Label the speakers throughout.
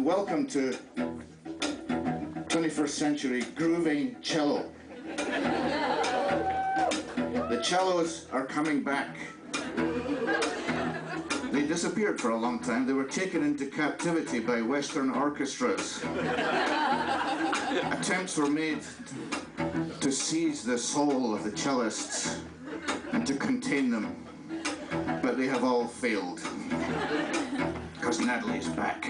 Speaker 1: and welcome to 21st century grooving cello. The cellos are coming back. They disappeared for a long time. They were taken into captivity by Western orchestras. Attempts were made to seize the soul of the cellists and to contain them, but they have all failed. Because Natalie's back.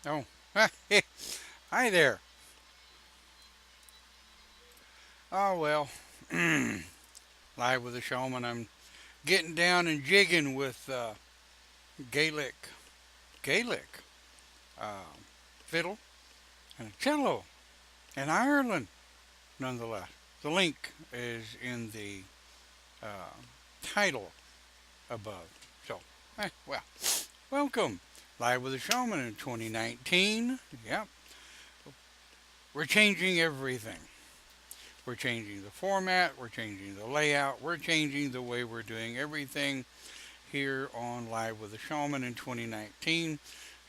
Speaker 2: Oh, hi there. Oh, well, live with the Shaman. I'm getting down and jigging with Gaelic, Gaelic uh, fiddle and a cello in Ireland, nonetheless. The link is in the uh, title above. So, well, welcome. Live with the Shaman in 2019. Yep. We're changing everything. We're changing the format, we're changing the layout, we're changing the way we're doing everything here on Live with the Shaman in 2019.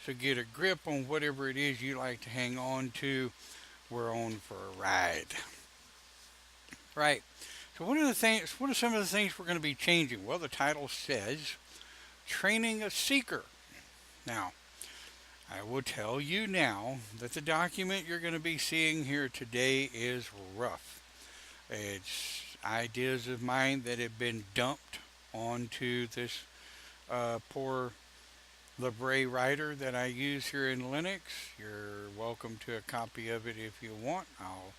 Speaker 2: So get a grip on whatever it is you like to hang on to. We're on for a ride. Right. So what are some of the things we're going to be changing? Well, the title says training a seeker. Now, I will tell you now that the document you're going to be seeing here today is rough. It's ideas of mine that have been dumped onto this poor Libre writer that I use here in Linux. You're welcome to a copy of it if you want. I'll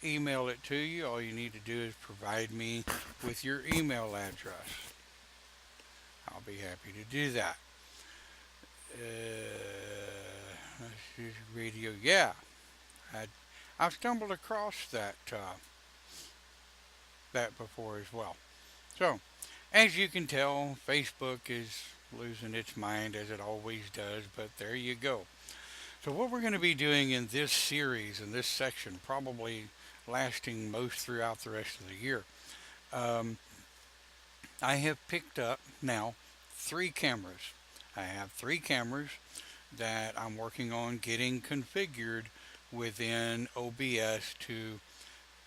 Speaker 2: email it to you. All you need to do is provide me with your email address. I'll be happy to do that. Radio, yeah. I, I've stumbled across that before as well. So, as you can tell, Facebook is losing its mind as it always does, but there you go. So, what we're going to be doing in this series, in this section, probably lasting most throughout the rest of the year, um, I have picked up now 3 cameras. I have 3 cameras that I'm working on getting configured within OBS to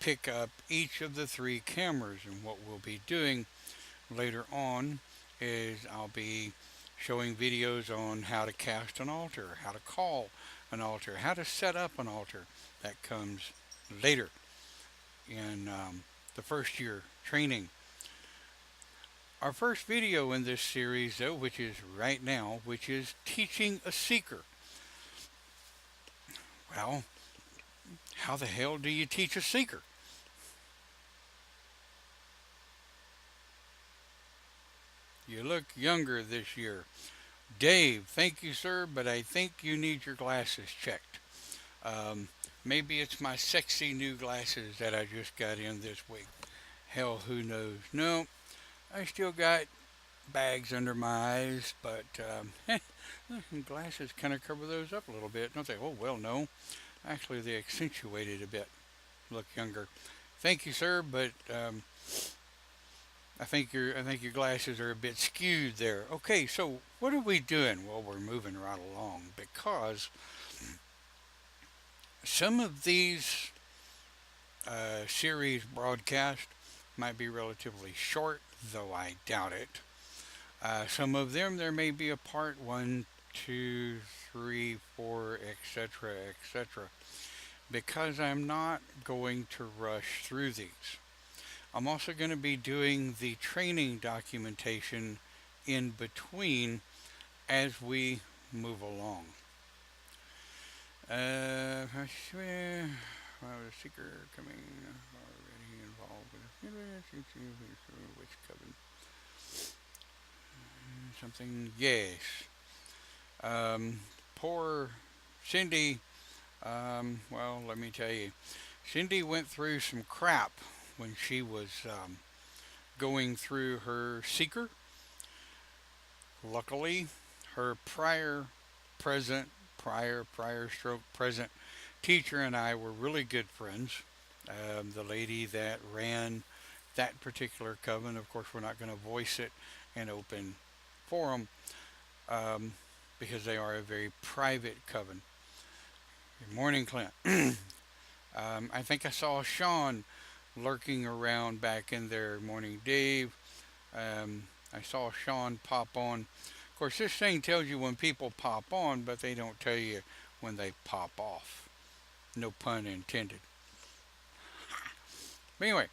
Speaker 2: pick up each of the 3 cameras. And what we'll be doing later on is I'll be showing videos on how to cast an altar, how to call an altar, how to set up an altar. That comes later in the first year training. Our first video in this series, though, which is right now, which is teaching a seeker. Well, how the hell do you teach a seeker? You look younger this year. Dave, thank you, sir, but I think you need your glasses checked. Maybe it's my sexy new glasses that I just got in this week. Hell, who knows? No, I still got bags under my eyes, but glasses kind of cover those up a little bit, don't they? Oh, well, no. Actually, they accentuate it a bit. Look younger. Thank you, sir, but I think your glasses are a bit skewed there. Okay, so what are we doing? Well, we're moving right along because some of these series broadcasts might be relatively short, though I doubt it. Some of them there may be a part one, two, three, four, etc., etc. Because I'm not going to rush through these. I'm also going to be doing the training documentation in between as we move along. The seeker coming already involved with which coven something. Yes. Poor Cindy. Well, let me tell you, Cindy went through some crap when she was going through her seeker. Luckily, her prior stroke present teacher and I were really good friends. The lady that ran that particular coven, of course, we're not going to voice it in open forum because they are a very private coven. Good morning, Clint. I think I saw Sean lurking around back in there. Morning, Dave. I saw Sean pop on. Of course, this thing tells you when people pop on, but they don't tell you when they pop off. No pun intended. But anyway,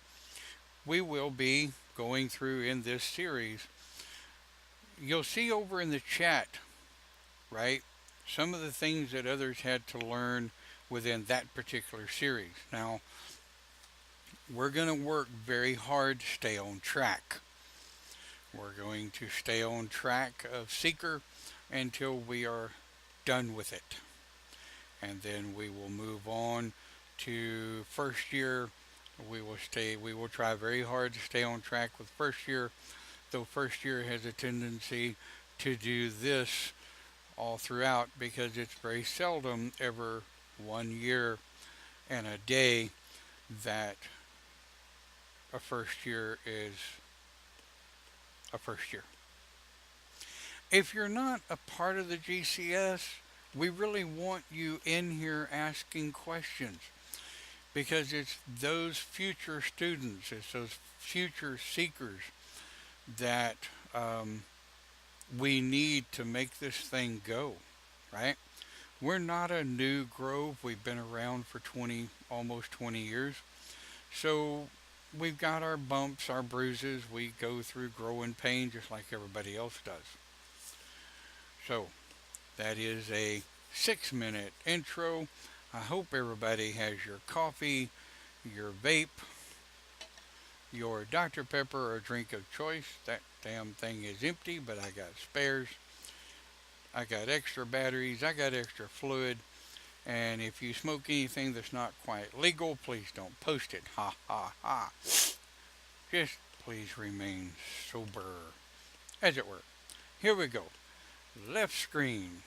Speaker 2: we will be going through in this series. You'll see over in the chat, right, some of the things that others had to learn within that particular series. Now, we're going to work very hard to stay on track. We're going to stay on track of Seeker until we are done with it. And then we will move on to first year. We will try very hard to stay on track with first year, though first year has a tendency to do this all throughout because it's very seldom ever 1 year and a day that a first year is a first year. If you're not a part of the GCS, we really want you in here asking questions because it's those future students, it's those future seekers that We need to make this thing go, right? We're not a new grove. We've been around for 20, almost 20 years. So we've got our bumps, our bruises. We go through growing pain just like everybody else does. So that is a 6 minute intro. I hope everybody has your coffee, your vape, your Dr. Pepper or drink of choice. That damn thing is empty, but I got spares. I got extra batteries. I got extra fluid. And if you smoke anything that's not quite legal, please don't post it. Ha ha ha. Just please remain sober, as it were. Here we go. Left screen.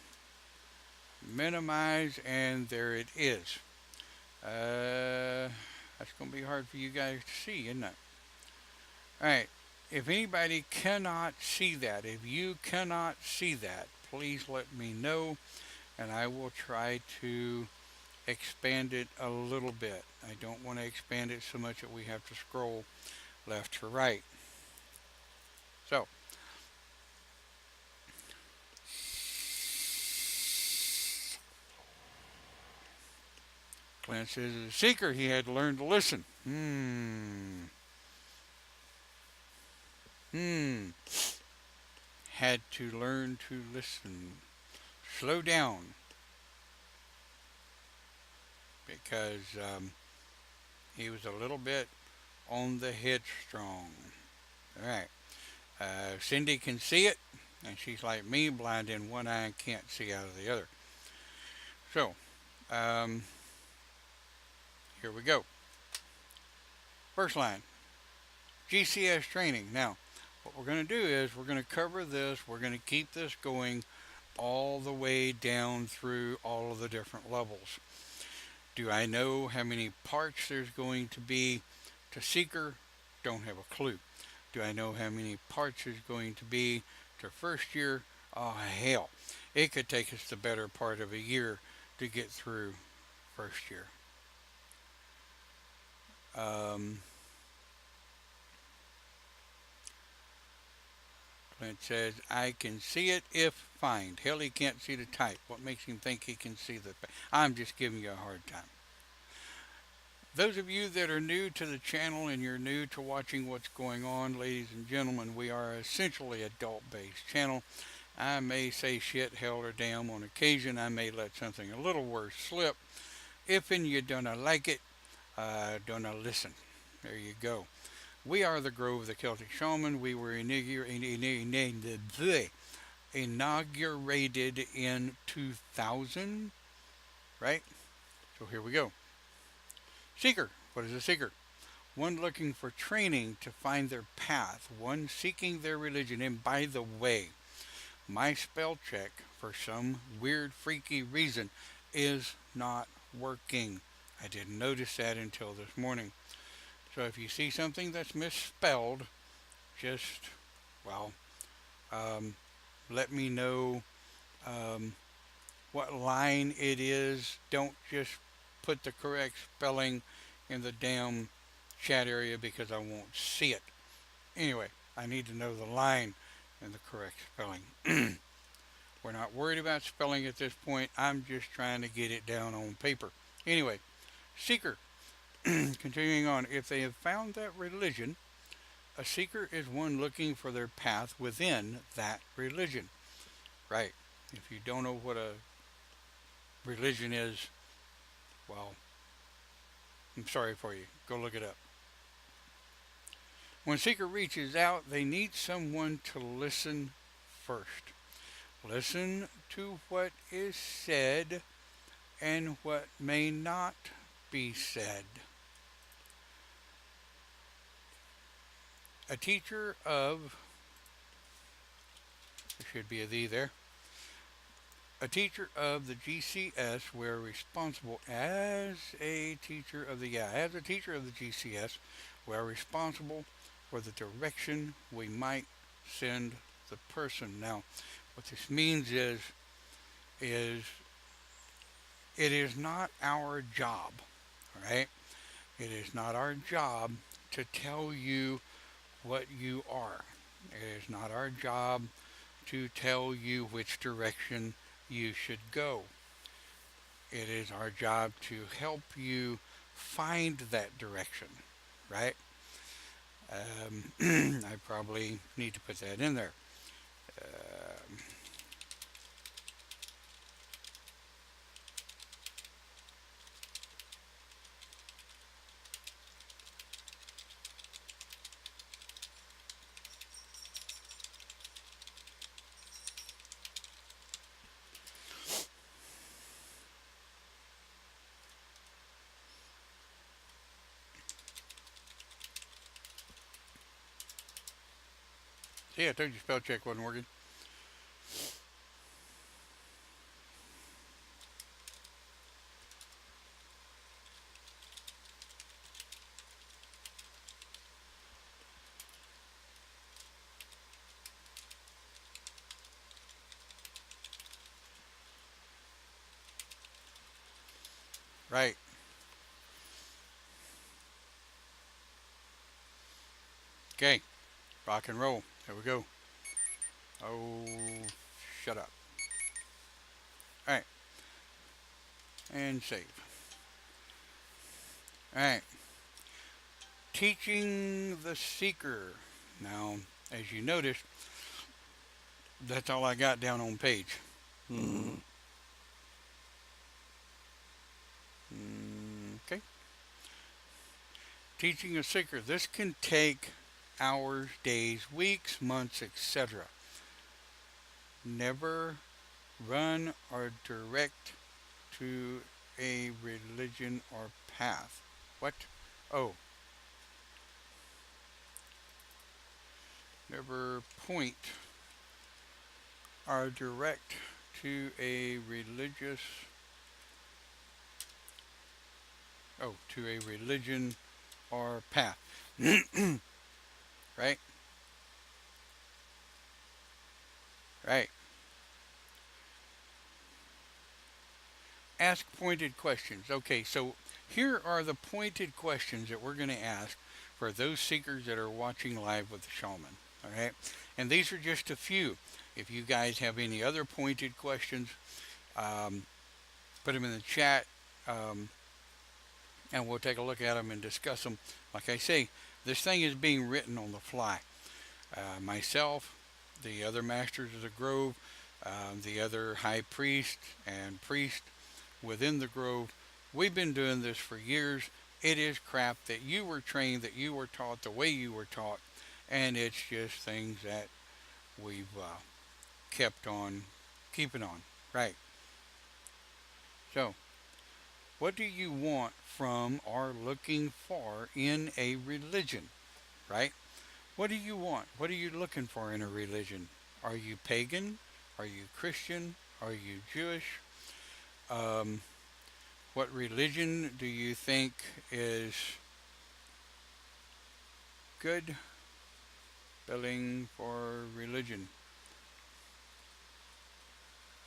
Speaker 2: Minimize, and there it is. That's going to be hard for you guys to see, isn't it? Alright, if anybody cannot see that, if you cannot see that, please let me know and I will try to expand it a little bit. I don't want to expand it so much that we have to scroll left to right. So, Clint says, as a seeker, he had to learn to listen. Had to learn to listen. Slow down. Because he was a little bit on the headstrong. Alright. Cindy can see it, and she's like me, blind in one eye and can't see out of the other. So, here we go. First line, GCS training. Now, what we're going to do is we're going to cover this. We're going to keep this going all the way down through all of the different levels. Do I know how many parts there's going to be to Seeker? Don't have a clue. Do I know how many parts there's going to be to first year? Oh, hell. It could take us the better part of a year to get through first year. Clint says, I can see it if find. Hell, he can't see the type. What makes him think he can see the... I'm just giving you a hard time. Those of you that are new to the channel and you're new to watching what's going on, ladies and gentlemen, we are essentially adult-based channel. I may say shit, hell, or damn on occasion. I may let something a little worse slip. If and you don't like it, don't listen. There you go. We are the Grove of the Celtic Shaman. We were inaugurated in 2000, right? So here we go. Seeker. What is a seeker? One looking for training to find their path. One seeking their religion. And by the way, my spell check, for some weird, freaky reason, is not working. I didn't notice that until this morning. So if you see something that's misspelled, just, well, let me know what line it is. Don't just put the correct spelling in the damn chat area because I won't see it. Anyway, I need to know the line and the correct spelling. We're not worried about spelling at this point. I'm just trying to get it down on paper. Anyway, Seeker. Continuing on, if they have found that religion, a seeker is one looking for their path within that religion. Right. If you don't know what a religion is, well, I'm sorry for you. Go look it up. When seeker reaches out, they need someone to listen first. Listen to what is said and what may not be said. A teacher of, there should be a "the" there. A teacher of the GCS, we're responsible as a teacher of the, as a teacher of the GCS, we're responsible for the direction we might send the person. Now, what this means is it is not our job, all right? It is not our job to tell you what you are. It is not our job to tell you which direction you should go. It is our job to help you find that direction, right? I probably need to put that in there. Um, See, I told you spell check wasn't working. Right. Okay. Rock and roll. Here we go. Oh, shut up. All right. And save. All right. Teaching the Seeker. Now, as you notice, that's all I got down on page. Okay. Teaching a Seeker. This can take hours, days, weeks, months, etc. Never run or direct to a religion or path. What? Oh, never point or direct to a religious, to a religion or path. Right? Right. Ask pointed questions. Okay, so here are the pointed questions that we're going to ask for those seekers that are watching live with the shaman. All right, and these are just a few. If you guys have any other pointed questions, um, put them in the chat, um, and we'll take a look at them and discuss them. Like I say, this thing is being written on the fly. Myself, the other masters of the grove, the other high priest and priest within the grove. We've been doing this for years. It is crap that you were trained, that you were taught the way you were taught, and it's just things that we've kept on keeping on. Right. So, what do you want from or looking for in a religion? Right? What do you want? What are you looking for in a religion? Are you pagan? Are you Christian? Are you Jewish? Um, what religion do you think is good? Spelling for religion.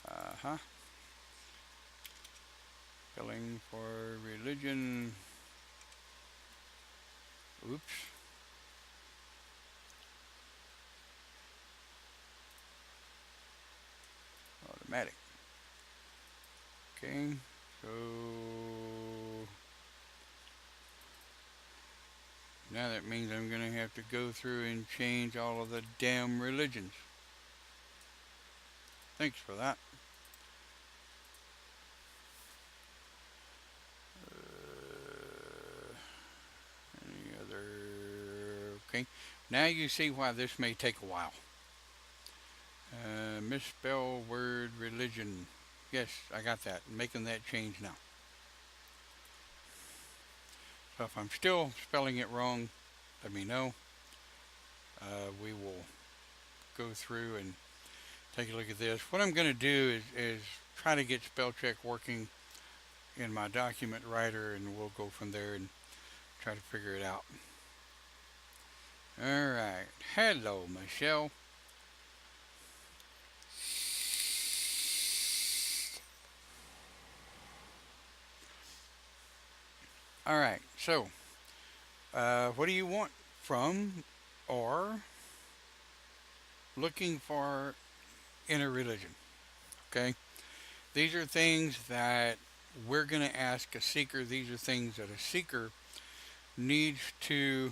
Speaker 2: Uh-huh. Spelling for religion. Oops. Automatic. Okay. So now that means I'm going to have to go through and change all of the damn religions. Thanks for that. Any other? Okay. Now you see why this may take a while. Misspell word religion. Yes, I got that. I'm making that change now. So if I'm still spelling it wrong, let me know. We will go through and take a look at this. What I'm going to do is try to get spell check working in my document writer, and we'll go from there and try to figure it out. All right. Hello, Michelle. All right. So, what do you want from or looking for in a religion. Okay? These are things that we're going to ask a seeker. These are things that a seeker needs to.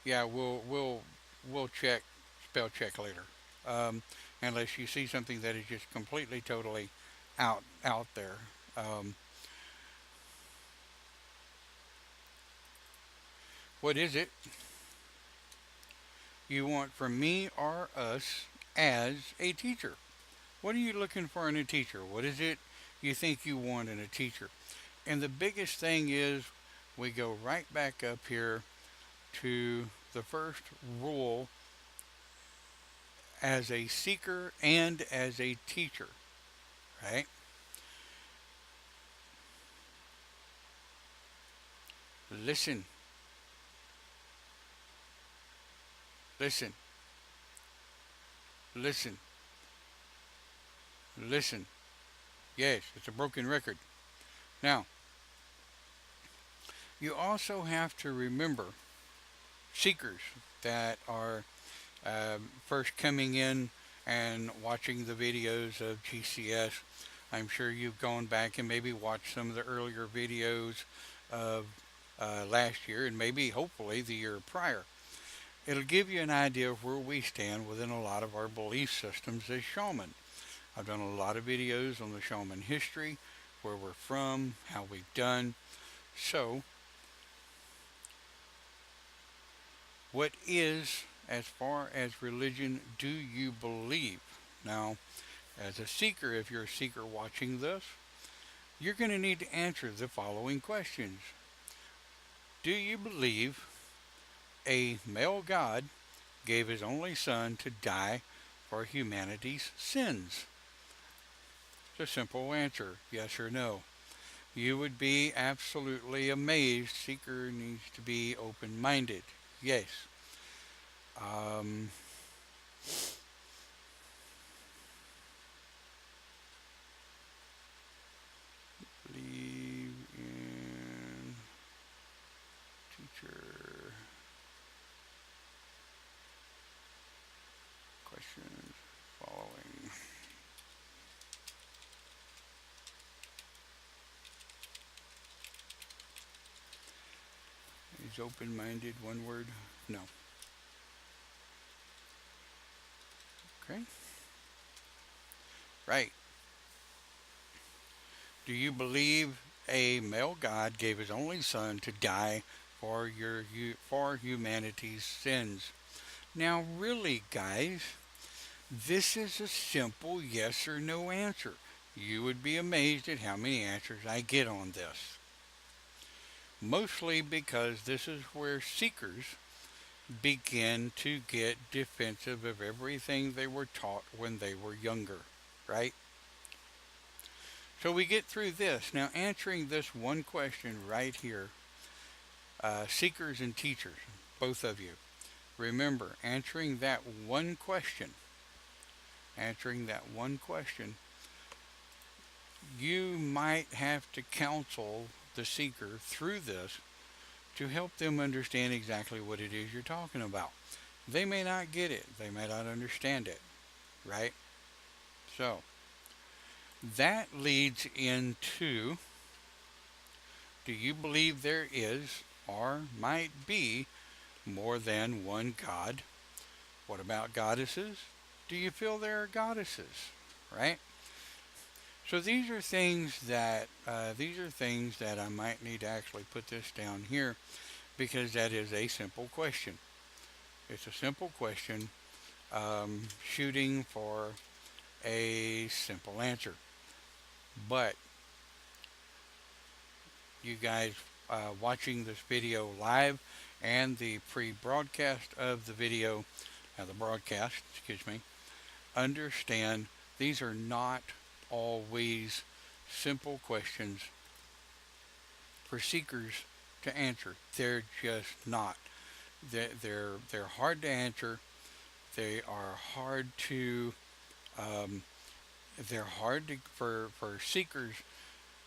Speaker 2: Yeah, we'll check spell check later. Um, Unless you see something that is just completely totally out there. Um, what is it you want from me or us as a teacher? What are you looking for in a teacher? What is it you think you want in a teacher? And the biggest thing is we go right back up here to the first rule as a seeker and as a teacher, right? Listen, listen, listen, listen. Yes, it's a broken record. Now, you also have to remember seekers that are first coming in and watching the videos of GCS. I'm sure you've gone back and maybe watched some of the earlier videos of last year and maybe hopefully the year prior. It'll give you an idea of where we stand within a lot of our belief systems as shaman. I've done a lot of videos on the shaman history, where we're from, how we've done. So, what is, as far as religion, do you believe? Now, as a seeker, if you're a seeker watching this, you're going to need to answer the following questions. Do you believe a male God gave his only son to die for humanity's sins? It's a simple answer, yes or no. You would be absolutely amazed. Seeker needs to be open-minded. Yes. Um, believe in teacher questions following. Is open-minded one word? No. Okay. Right. Do you believe a male God gave his only son to die for humanity's sins? Now, really, guys, this is a simple yes or no answer. You would be amazed at how many answers I get on this. Mostly because this is where seekers begin to get defensive of everything they were taught when they were younger, right? So we get through this. Now, answering this one question right here, seekers and teachers, both of you, remember answering that one question, you might have to counsel the seeker through this to help them understand exactly what it is you're talking about. They may not get it, they may not understand it, right? So, that leads into, do you believe there is or might be more than one God? What about goddesses? Do you feel there are goddesses? Right? So these are things that I might need to actually put this down here because that is a simple question. It's a simple question, shooting for a simple answer. But you guys watching this video live and the pre-broadcast of the video, the broadcast, excuse me, understand these are not always simple questions for seekers to answer. They're just not. They're hard to answer. They are hard to um, they're hard to, for seekers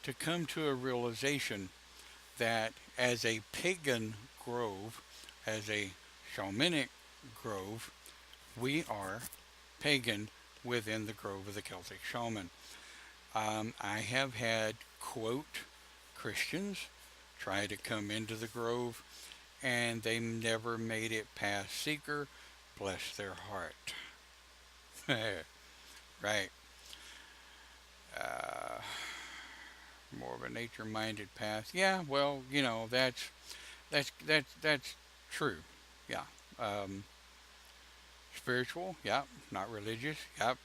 Speaker 2: to come to a realization that as a pagan grove, as a shamanic grove, we are pagan within the Grove of the Celtic Shaman. I have had, quote, Christians try to come into the Grove and they never made it past Seeker. Bless their heart. Right. Uh, More of a nature-minded path. Yeah, well, that's true. Yeah. Um, Spiritual. Yeah. Not religious. Yep.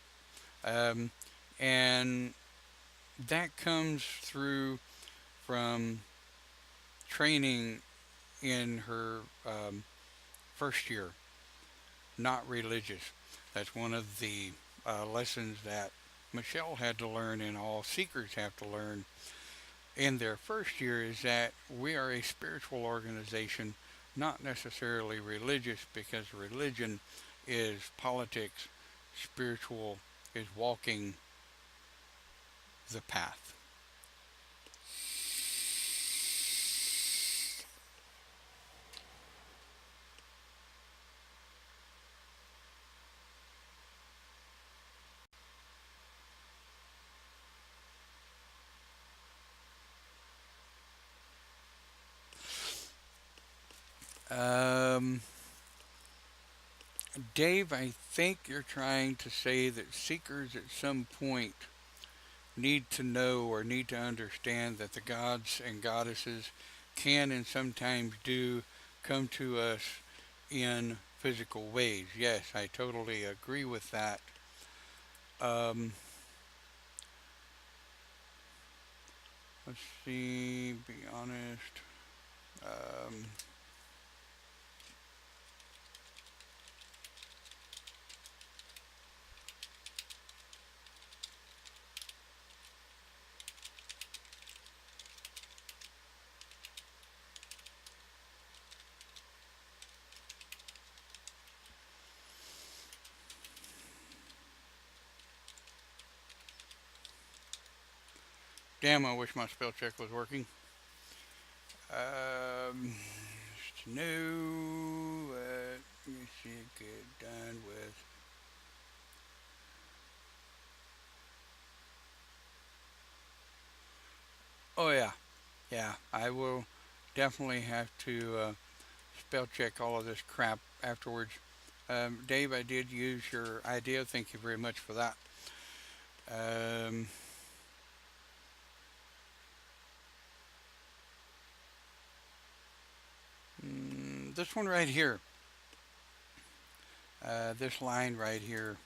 Speaker 2: Um, and that comes through from training in her first year, not religious. That's one of the lessons that Michelle had to learn, and all seekers have to learn in their first year, is that we are a spiritual organization, not necessarily religious, because religion is politics, spiritual is walking the path. Um, Dave, I think you're trying to say that seekers at some point need to know or need to understand that the gods and goddesses can and sometimes do come to us in physical ways. Yes, I totally agree with that. Um, let's see, be honest. Um, Damn, I wish my spell check was working. No, let me see, get done with. Oh, yeah, yeah, I will definitely have to spell check all of this crap afterwards. Dave, I did use your idea. Thank you very much for that. Um, this one right here, this line right here,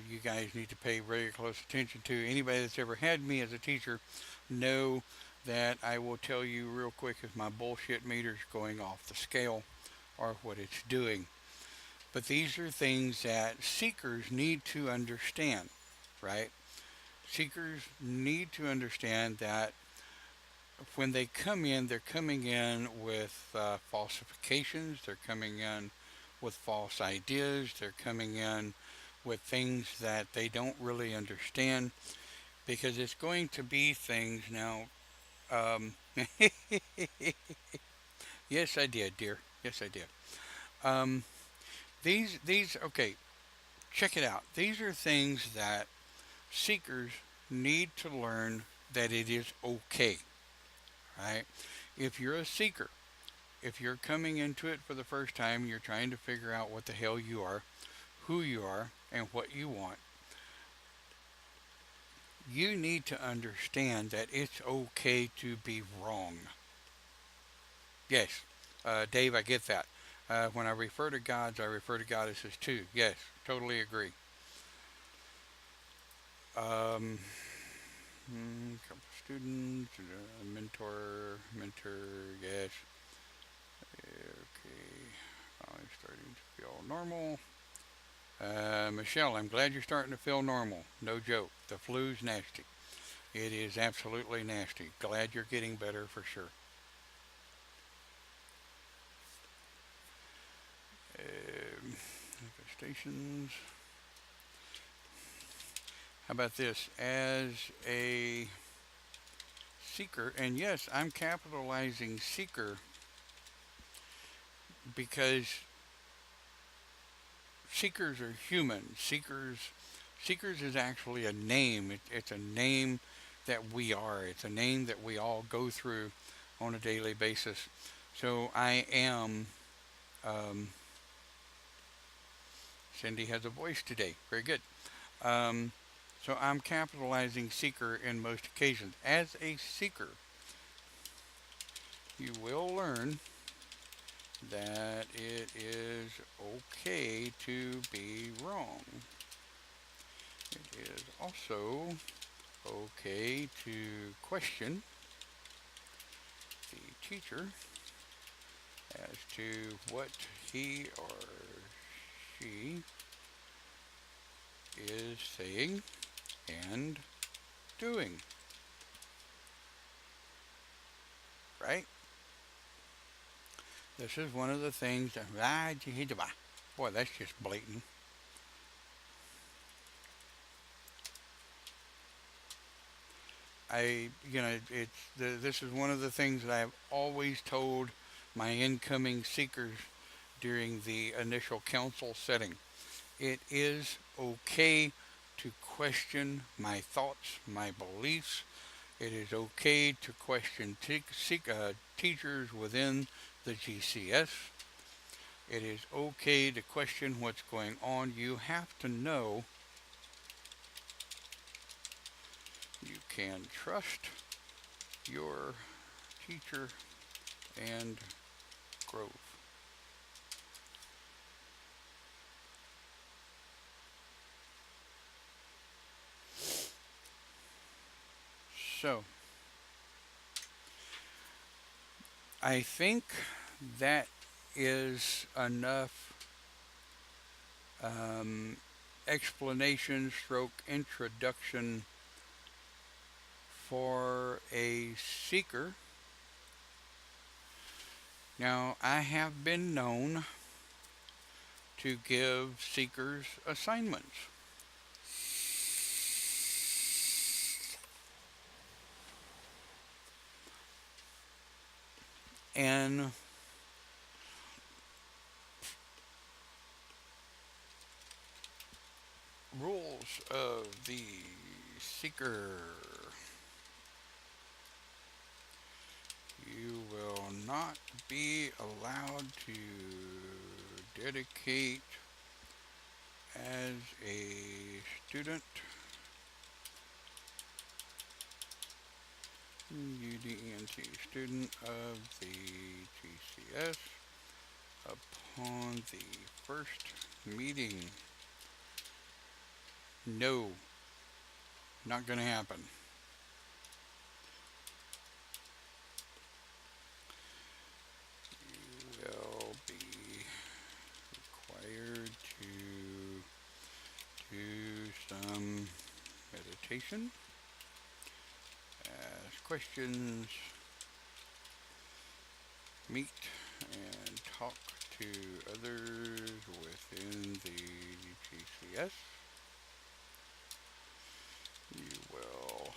Speaker 2: you guys need to pay very close attention to. Anybody that's ever had me as a teacher know that I will tell you real quick if my bullshit meter's going off the scale or what it's doing. But these are things that seekers need to understand, right? Seekers need to understand that when they come in, they're coming in with falsifications, they're coming in with false ideas, they're coming in with things that they don't really understand, because it's going to be things now. Um, yes, I did, dear. Yes, I did. Um, okay, check it out. These are things that seekers need to learn, that it is okay, right? If you're a seeker, if you're coming into it for the first time, you're trying to figure out what the hell you are, who you are, and what you want, you need to understand that it's okay to be wrong. Yes, Dave, I get that. When I refer to gods, I refer to goddesses too. Yes, totally agree. Um, Couple students, mentor, yes. Okay, finally starting to feel normal. Michelle, I'm glad you're starting to feel normal. No joke. The flu's nasty. It is absolutely nasty. Glad you're getting better for sure. Manifestations. How about this? As a seeker, and yes, I'm capitalizing seeker because seekers are human. Seekers Seekers is actually a name. It's a name that we are. It's a name that we all go through on a daily basis. So I am. Um, Cindy has a voice today. Very good. Um, so I'm capitalizing seeker in most occasions. As a seeker, you will learn that it is okay to be wrong. It is also okay to question the teacher as to what he or she is saying and doing. Right? This is one of the things that, boy, that's just blatant. This is one of the things that I've always told my incoming seekers during the initial council setting. It is okay to question my thoughts, my beliefs. It is okay to question teachers within the GCS. It is okay to question what's going on. You have to know you can trust your teacher and growth. So, I think that is enough explanation stroke introduction for a seeker. Now, I have been known to give seekers assignments. And rules of the seeker. You will not be allowed to dedicate as a student UDENT student of the GCS upon the first meeting. No, not going to happen. You will be required to do some meditation, ask questions, meet and talk to others within the GCS. You will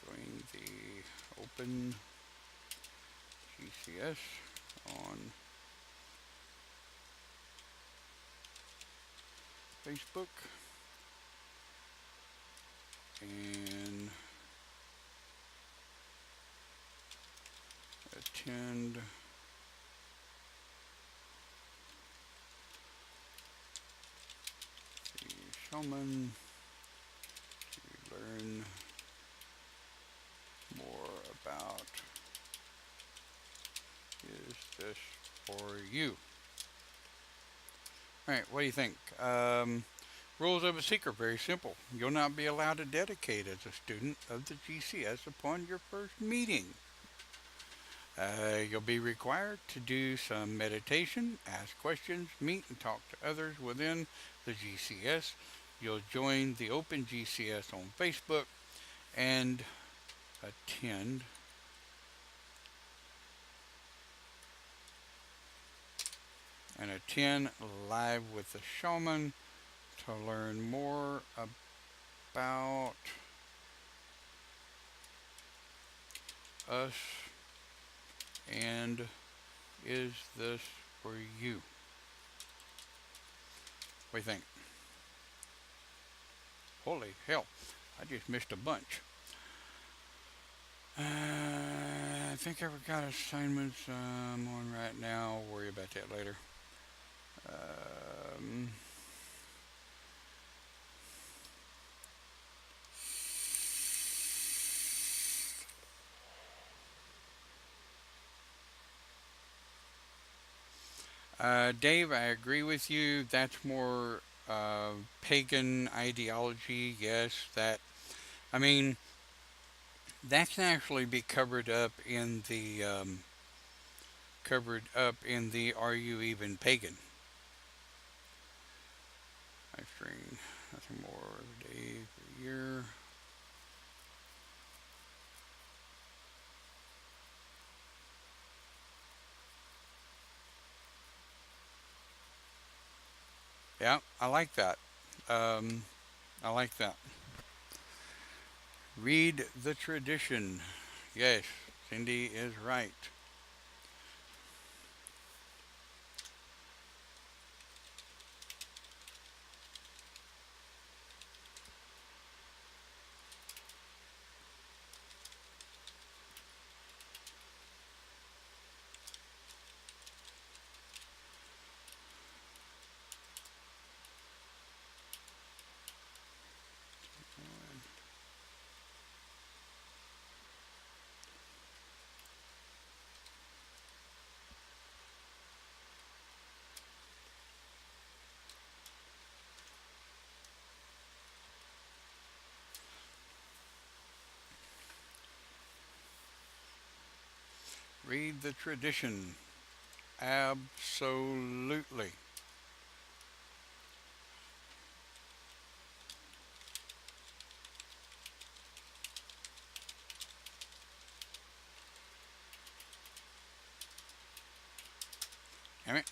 Speaker 2: join the open GCS on Facebook and attend the Shaman to learn more about is this for you. Alright, what do you think? Rules of a seeker, very simple. You'll not be allowed to dedicate as a student of the GCS upon your first meeting. You'll be required to do some meditation, ask questions, meet and talk to others within the GCS. You'll join the Open GCS on Facebook and attend live with the Shaman to learn more about us and is this for you. What do you think? Holy hell, I just missed a bunch. I think I've got assignments I'm on right now. I'll worry about that later. Um, Dave, I agree with you. That's more pagan ideology. Yes, that. I mean, that can actually be covered up in the "Are you even pagan?" I stream nothing more every day for a year. Yeah, I like that. Um, I like that. Read the tradition. Yes, Cindy is right. Read the tradition. Absolutely. Damn it.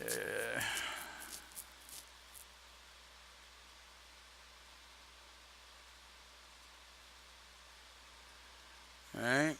Speaker 2: Uh, all right.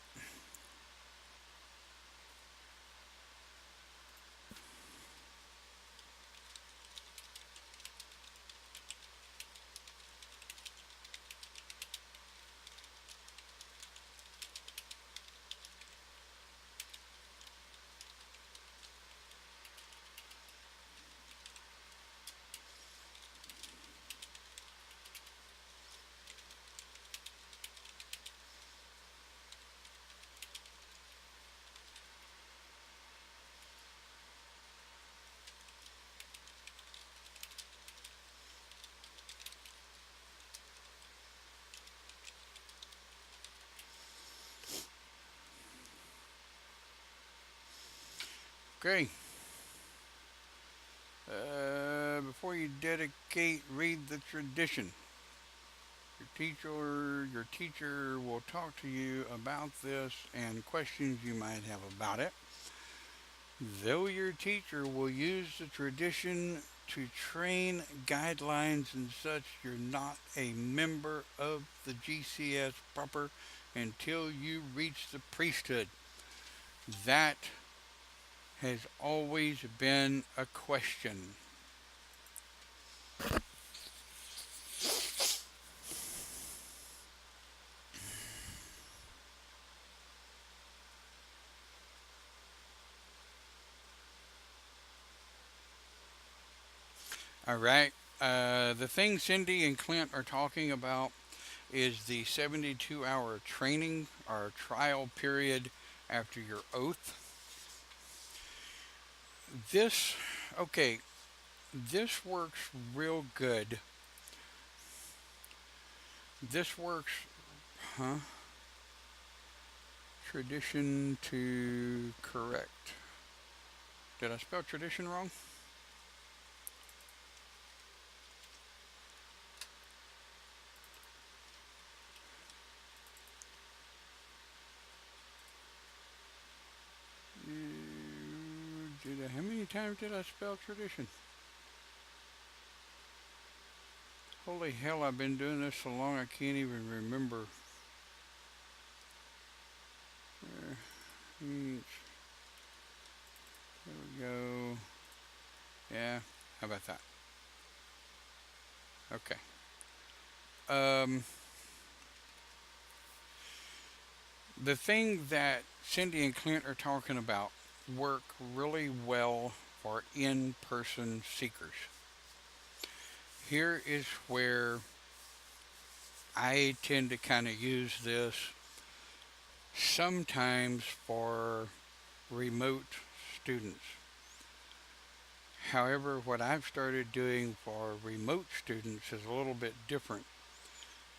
Speaker 2: Okay. Before you dedicate, read the tradition. Your teacher will talk to you about this and questions you might have about it. Though your teacher will use the tradition to train guidelines and such, you're not a member of the GCS proper until you reach the priesthood. That has always been a question. All right. The thing Cindy and Clint are talking about is the 72-hour training or trial period after your oath. This, okay, this works real good. This works, huh? Tradition to correct. Did I spell tradition wrong? How many times did I spell tradition? Holy hell, I've been doing this so long I can't even remember. There, there we go. Yeah, how about that? Okay. Um, the thing that Cindy and Clint are talking about work really well for in-person seekers. Here is where I tend to kind of use this sometimes for remote students. However, what I've started doing for remote students is a little bit different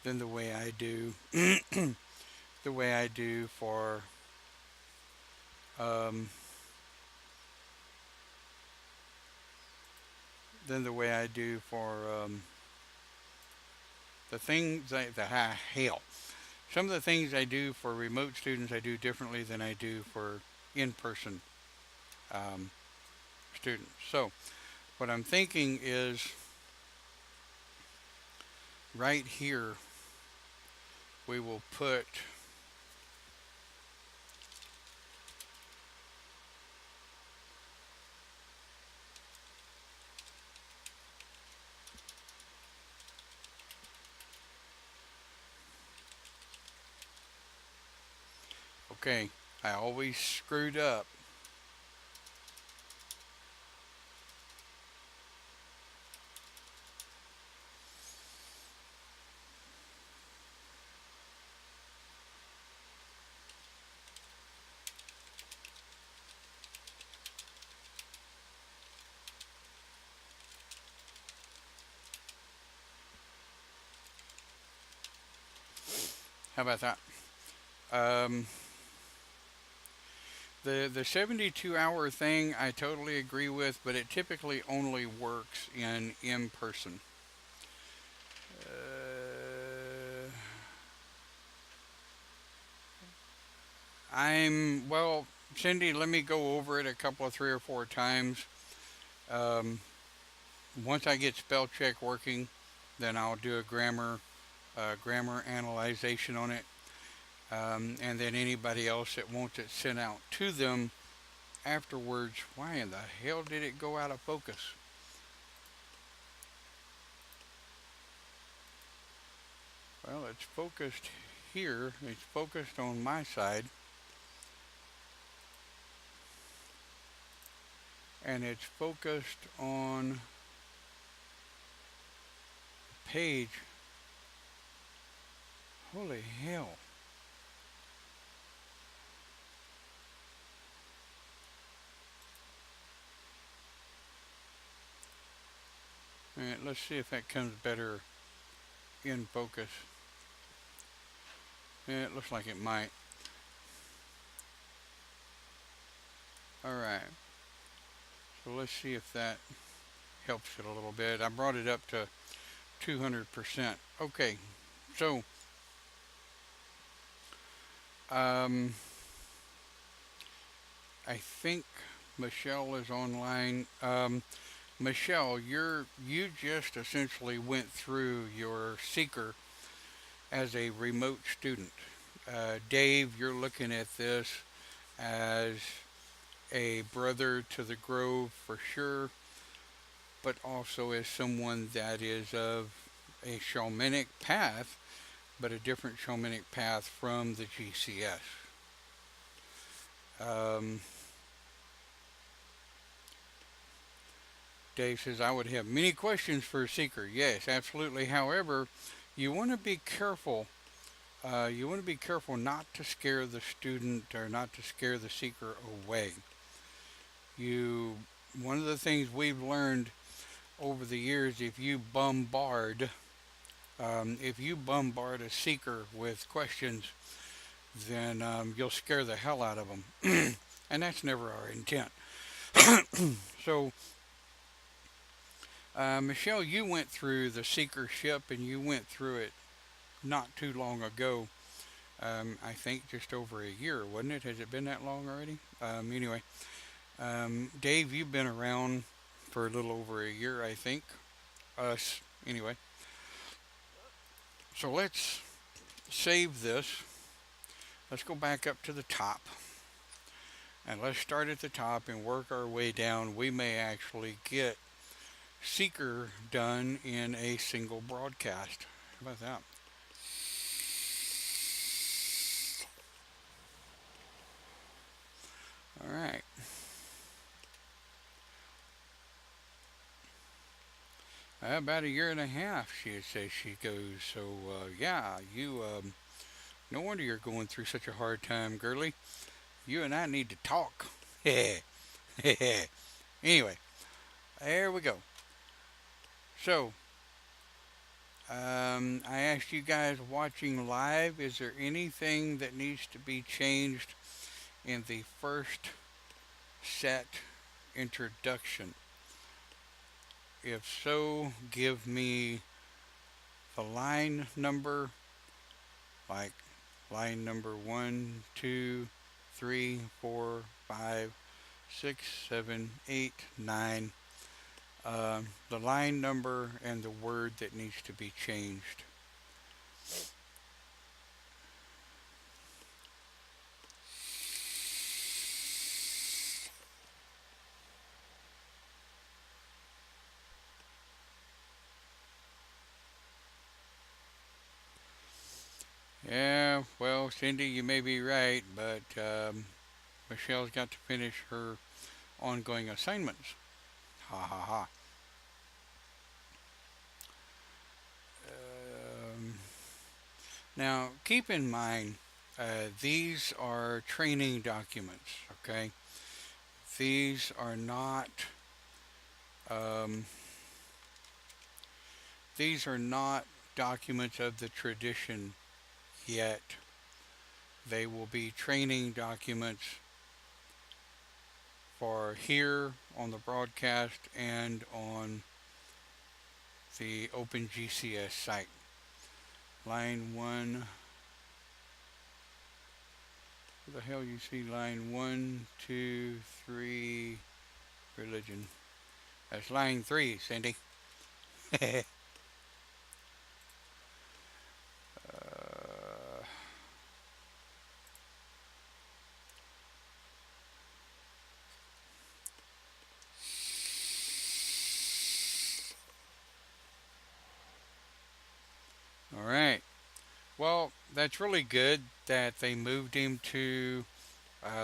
Speaker 2: than the way I do the way I do for um, than the way I do for the things that I hell. Some of the things I do for remote students I do differently than I do for in-person um, students. So what I'm thinking is right here we will put okay, I always screwed up. How about that? Um, the 72-hour thing I totally agree with, but it typically only works in person. I'm well, Cindy. Let me go over it a couple of 3 or 4 times. Um, Once I get spell check working, then I'll do a grammar analyzation on it, and then anybody else that wants it sent out to them afterwards. Why in the hell did it go out of focus? Well, it's focused here. It's focused on my side, and it's focused on the page. Holy hell. All right, let's see if that comes better in focus. Yeah, it looks like it might. All right, so let's see if that helps it a little bit. I brought it up to 200%. Okay, so um, I think Michelle is online. Michelle, you just essentially went through your seeker as a remote student. Dave, you're looking at this as a brother to the Grove for sure, but also as someone that is of a shamanic path, but a different shamanic path from the GCS. Um, Dave says, I would have many questions for a seeker. Yes, absolutely. However, you want to be careful. You want to be careful not to scare the student or not to scare the seeker away. You, one of the things we've learned over the years, if you bombard a seeker with questions, then you'll scare the hell out of them, and that's never our intent. So Michelle, you went through the seekership and you went through it not too long ago. I think just over a year, wasn't it? Has it been that long already? Anyway, Dave, you've been around for a little over a year, I think. Us, anyway. So let's save this. Let's go back up to the top. And let's start at the top and work our way down. We may actually get Seeker done in a single broadcast. How about that? All right. About a year and a half, she says she goes. So, yeah, no wonder you're going through such a hard time, girlie. You and I need to talk. Anyway, there we go. So, I asked you guys watching live, is there anything that needs to be changed in the first set introduction? If so, give me the line number, like line number 1, 2, 3, 4, 5, 6, 7, 8, 9. The line number and the word that needs to be changed. Yeah, well, Cindy, you may be right, but Michelle's got to finish her ongoing assignments. Ha ha ha. Um, Now, keep in mind, these are training documents, okay? These are not, um, these are not documents of the tradition yet. They will be training documents for here on the broadcast and on the OpenGCS site. Line 1, where the hell you see line 1, 2, 3, religion. That's line 3, Cindy. uh, all right. Well, that's really good that they moved him to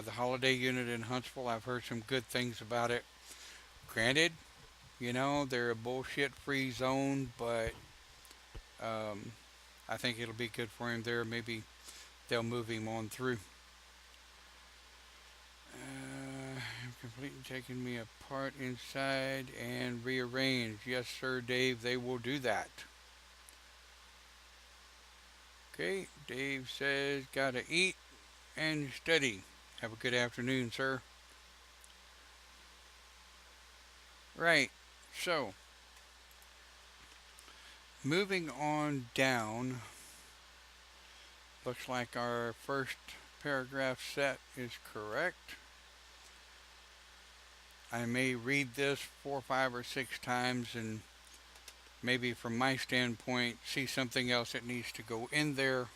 Speaker 2: the holiday unit in Huntsville. I've heard some good things about it. Granted, they're a bullshit free zone, but um, I think it'll be good for him there. Maybe they'll move him on through. I've completely taken me apart inside and rearranged. Yes, sir, Dave, they will do that. Okay, Dave says, gotta eat and study. Have a good afternoon, sir. Right, so, moving on down, looks like our first paragraph set is correct. I may read this 4, 5, or 6 times and maybe from my standpoint see something else that needs to go in there.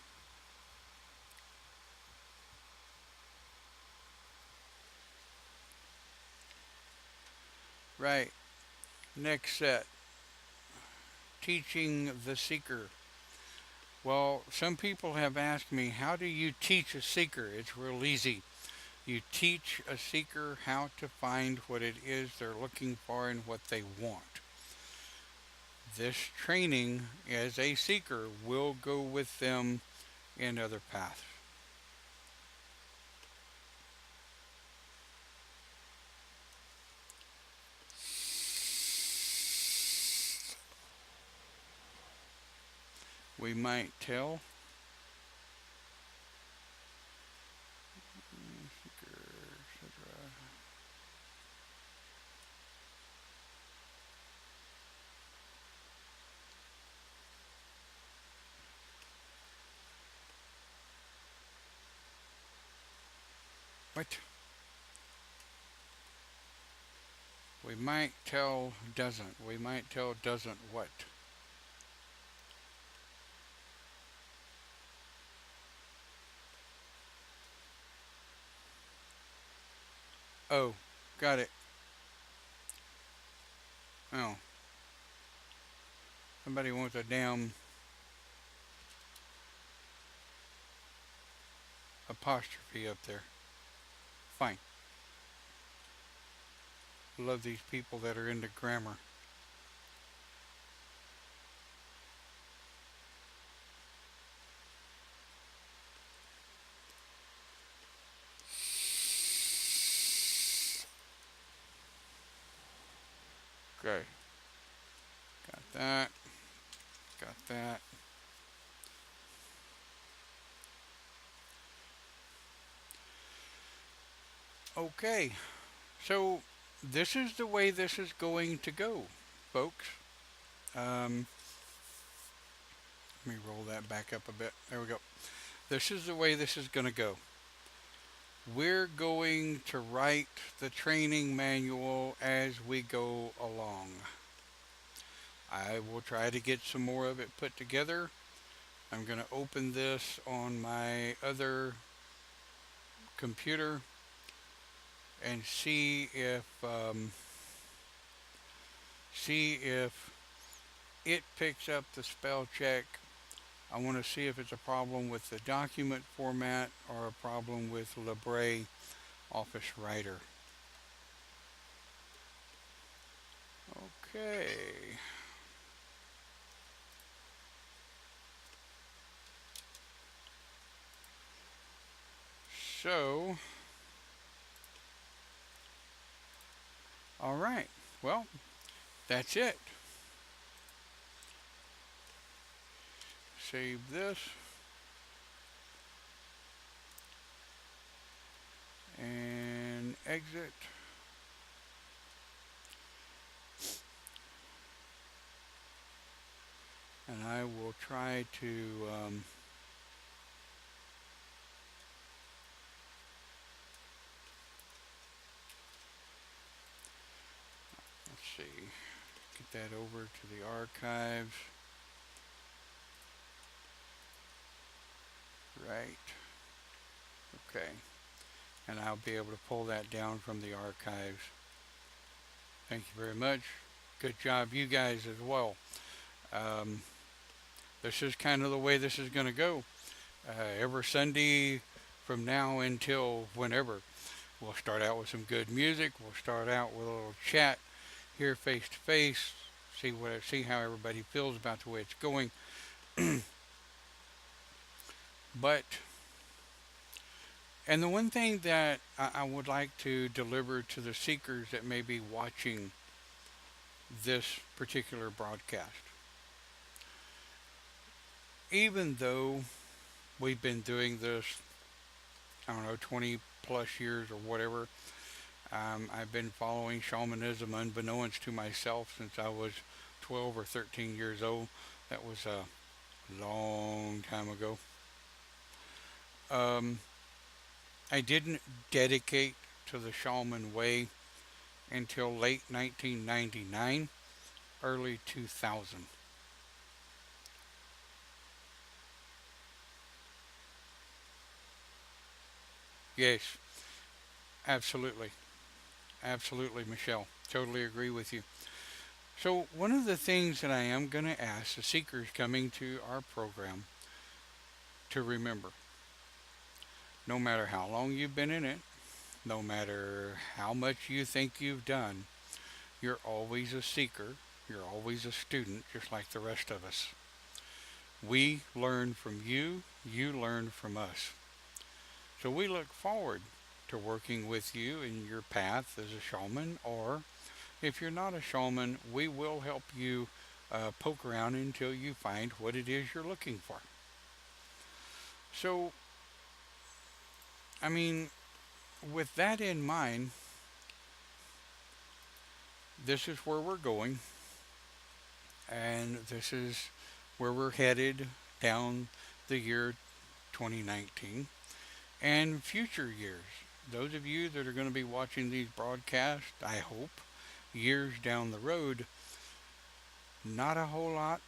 Speaker 2: Right, next set, teaching the seeker. Well, some people have asked me, how do you teach a seeker? It's real easy. You teach a seeker how to find what it is they're looking for and what they want. This training as a seeker will go with them in other paths. We might tell. What? We might tell doesn't. We might tell doesn't what? Oh, got it. Oh, somebody wants a damn apostrophe up there. Fine. Love these people that are into grammar. Okay, got that. Got that. Okay, so this is the way this is going to go, folks. Um, Let me roll that back up a bit. There we go. This is the way this is going to go. We're going to write the training manual as we go along. I will try to get some more of it put together. I'm going to open this on my other computer and see if it picks up the spell check. I want to see if it's a problem with the document format or a problem with Libre Office Writer. Okay. So, all right. Well, that's it. Save this and exit. And I will try to let's see, get that over to the archives. Right. Okay. And I'll be able to pull that down from the archives. Thank you very much. Good job, you guys, as well. Um, this is kind of the way this is going to go. Every Sunday from now until whenever, we'll start out with some good music. We'll start out with a little chat here face to face. See how everybody feels about the way it's going. But and the one thing that I would like to deliver to the seekers that may be watching this particular broadcast, even though we've been doing this, I don't know, 20 plus years or whatever, I've been following shamanism unbeknownst to myself since I was 12 or 13 years old. That was a long time ago. Um, I didn't dedicate to the shaman way until late 1999, early 2000. Yes, absolutely. Absolutely, Michelle. Totally agree with you. So, one of the things that I am going to ask the seekers coming to our program to remember, no matter how long you've been in it, no matter how much you think you've done, you're always a seeker, you're always a student, just like the rest of us. We learn from you, you learn from us. So we look forward to working with you in your path as a shaman, or if you're not a shaman, we will help you poke around until you find what it is you're looking for. So, I mean, with that in mind, this is where we're going, and this is where we're headed down the year 2019 and future years. Those of you that are going to be watching these broadcasts, I hope, years down the road, not a whole lot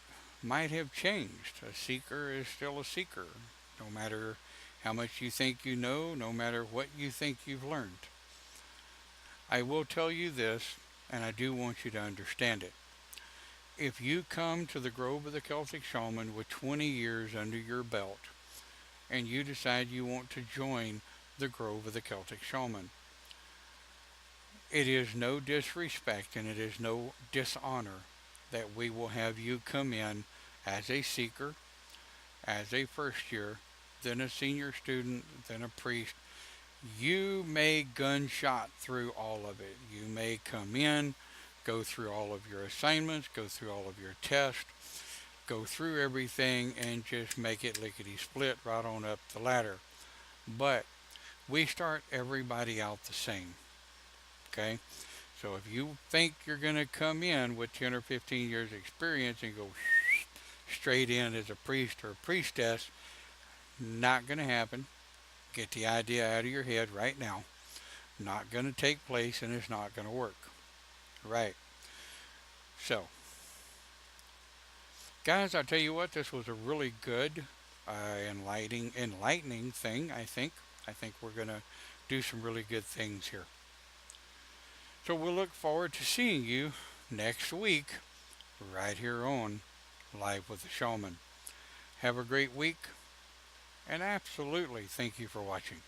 Speaker 2: might have changed. A seeker is still a seeker, no matter how much you think you know, no matter what you think you've learned. I will tell you this, and I do want you to understand it. If you come to the Grove of the Celtic Shaman with 20 years under your belt, and you decide you want to join the Grove of the Celtic Shaman, it is no disrespect and it is no dishonor that we will have you come in as a seeker, as a first year, then a senior student, then a priest. You may gunshot through all of it. You may come in, go through all of your assignments, go through all of your tests, go through everything, and just make it lickety split right on up the ladder. But we start everybody out the same. Okay? So if you think you're going to come in with 10 or 15 years experience and go straight in as a priest or a priestess, not going to happen. Get the idea out of your head right now. Not going to take place and it's not going to work. Right. So, guys, I'll tell you what, this was a really good, enlightening thing, I think. I think we're going to do some really good things here. So we'll look forward to seeing you next week right here on Live with the Shaman. Have a great week, and absolutely thank you for watching.